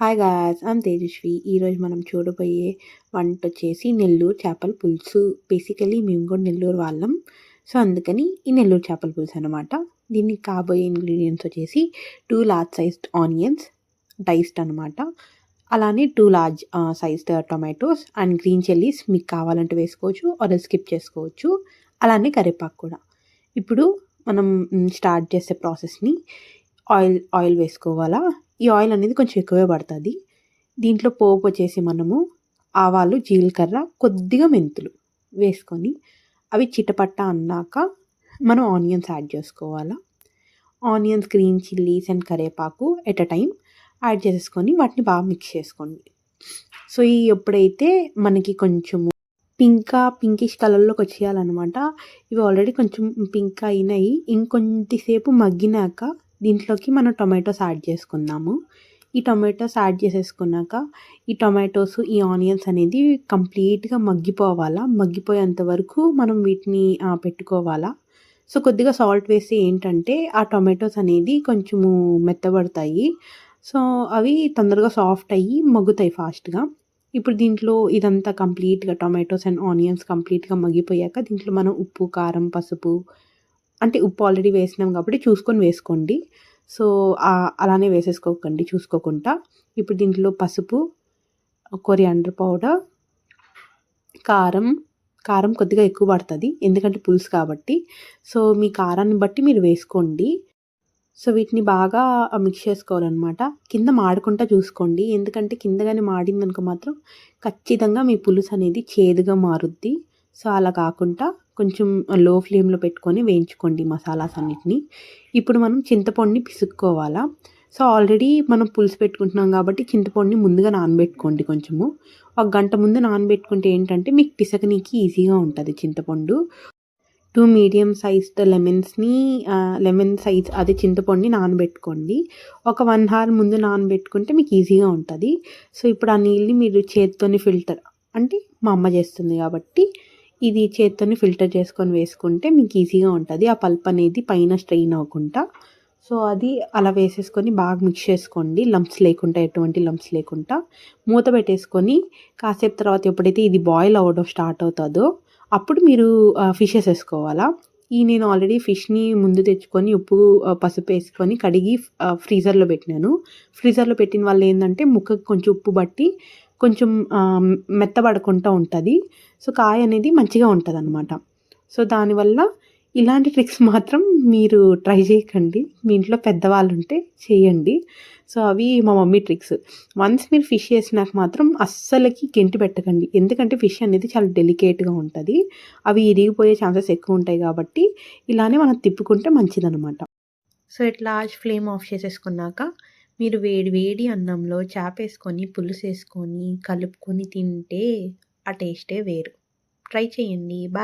Hi guys, I'm Tejaswi. ఈరోజు మనం చూడబోయే వంట వచ్చేసి నెల్లూరు చేపల పులుసు. బేసికలీ మేము కూడా నెల్లూరు వాళ్ళం. సో అందుకని ఈ నెల్లూరు చేపల పులుసు అనమాట. దీనికి కాబోయే ఇంగ్రీడియంట్స్ వచ్చేసి 2 లార్జ్ సైజ్డ్ ఆనియన్స్ డైస్డ్ అనమాట. అలానే 2 large sized tomatoes and green chillies మీకు కావాలంటే వేసుకోవచ్చు, ఆర్ స్కిప్ చేసుకోవచ్చు. అలానే కరివేపాకు కూడా. ఇప్పుడు మనం స్టార్ట్ చేసే ప్రాసెస్ని ఆయిల్ వేసుకోవాలా. ఈ ఆయిల్ అనేది కొంచెం ఎక్కువే పడుతుంది. దీంట్లో పోపు వచ్చేసి మనము ఆవాలు, జీలకర్ర, కొద్దిగా మెంతులు వేసుకొని అవి చిటపట్ట అన్నాక మనం ఆనియన్స్ యాడ్ చేసుకోవాలా. ఆనియన్స్, గ్రీన్ చిల్లీస్ అండ్ కరివేపాకు ఎట్ అ టైం యాడ్ చేసేసుకొని వాటిని బాగా మిక్స్ చేసుకోండి. సో ఈ ఎప్పుడైతే మనకి కొంచెము పింకిష్ కలర్లోకి వచ్చేయాలన్నమాట. ఇవి ఆల్రెడీ కొంచెం పింక్ అయినాయి. ఇంకొంచెంసేపు మగ్గినాక దీంట్లోకి మనం టొమాటోస్ యాడ్ చేసుకుందాము. ఈ టొమాటోస్ యాడ్ చేసేసుకున్నాక ఈ టొమాటోస్, ఈ ఆనియన్స్ అనేది కంప్లీట్గా మగ్గిపోవాలా. మగ్గిపోయేంత వరకు మనం వీటిని పెట్టుకోవాలా. సో కొద్దిగా సాల్ట్ వేసి ఏంటంటే ఆ టొమాటోస్ అనేది కొంచెము మెత్తబడతాయి. సో అవి తొందరగా సాఫ్ట్ అయ్యి మగ్గుతాయి ఫాస్ట్గా. ఇప్పుడు దీంట్లో ఇదంతా కంప్లీట్గా టొమాటోస్ అండ్ ఆనియన్స్ కంప్లీట్గా మగ్గిపోయాక దీంట్లో మనం ఉప్పు, కారం, పసుపు, అంటే ఉప్పు ఆల్రెడీ వేసినాం కాబట్టి చూసుకొని వేసుకోండి. సో అలానే వేసేసుకోకండి చూసుకోకుండా. ఇప్పుడు దీంట్లో పసుపు, కొరియాండర్ పౌడర్, కారం కొద్దిగా ఎక్కువ పడుతుంది ఎందుకంటే పులుసు కాబట్టి. సో మీ కారాన్ని బట్టి మీరు వేసుకోండి. సో వీటిని బాగా మిక్స్ చేసుకోవాలన్నమాట. కింద మాడకుండా చూసుకోండి, ఎందుకంటే కింద కానీ మాడిందనుకో మాత్రం ఖచ్చితంగా మీ పులుసు అనేది చేదుగా మారుద్ది. సో అలా కాకుండా కొంచెం లో ఫ్లేమ్లో పెట్టుకొని వేయించుకోండి మసాలాస్ అన్నిటిని. ఇప్పుడు మనం చింతపండుని పిసుక్కోవాలా. సో ఆల్రెడీ మనం పులుసు పెట్టుకుంటున్నాం కాబట్టి చింతపండుని ముందుగా నానబెట్టుకోండి. కొంచెము 1 గంట ముందు నానబెట్టుకుంటే ఏంటంటే మీకు పిసకనీకి ఈజీగా ఉంటుంది చింతపండు. 2 మీడియం సైజ్డ్ లెమన్ సైజ్ అది చింతపండుని నానబెట్టుకోండి. ఒక 1 అవర్ ముందు నానబెట్టుకుంటే మీకు ఈజీగా ఉంటుంది. సో ఇప్పుడు ఆ నీళ్ళని మీరు చేత్తోని ఫిల్టర్, అంటే మా అమ్మ చేస్తుంది కాబట్టి ఇది చేత్తోని ఫిల్టర్ చేసుకొని వేసుకుంటే మీకు ఈజీగా ఉంటుంది. ఆ పల్ప్ అనేది పైన స్ట్రెయిన్ అవ్వకుండా. సో అది అలా వేసేసుకొని బాగా మిక్స్ చేసుకోండి, ఎటువంటి లంప్స్ లేకుండా. మూత పెట్టేసుకొని కాసేపు తర్వాత ఎప్పుడైతే ఇది బాయిల్ అవ్వడం స్టార్ట్ అవుతుందో అప్పుడు మీరు ఫిషెస్ వేసుకోవాలా. నేను ఆల్రెడీ ఫిష్ని ముందు తెచ్చుకొని ఉప్పు, పసుపు వేసుకొని కడిగి ఫ్రీజర్లో పెట్టినాను. ఫ్రీజర్లో పెట్టిన వాళ్ళు ఏంటంటే ముక్కకు కొంచెం ఉప్పు బట్టి కొంచెం మెత్తబడకుండా ఉంటుంది. సో కాయ అనేది మంచిగా ఉంటుంది అన్నమాట. సో దానివల్ల ఇలాంటి ట్రిక్స్ మాత్రం మీరు ట్రై చేయకండి, మీ ఇంట్లో పెద్దవాళ్ళు ఉంటే చేయండి. సో అవి మా మమ్మీ ట్రిక్స్. వన్స్ మీరు ఫిష్ చేసినాక మాత్రం అస్సలకి గెంటి పెట్టకండి, ఎందుకంటే ఫిష్ అనేది చాలా డెలికేట్గా ఉంటుంది. అవి ఇరిగిపోయే ఛాన్సెస్ ఎక్కువ ఉంటాయి కాబట్టి ఇలానే మనం తిప్పుకుంటే మంచిదన్నమాట. సో ఇట్లా ఫ్లేమ్ ఆఫ్ చేసేసుకున్నాక మీరు వేడి అన్నంలో చేప వేసుకొని, పులుసు వేసుకొని, కలుపుకొని తింటే ఆ టేస్టే వేరు. ట్రై చేయండి. బాయ్.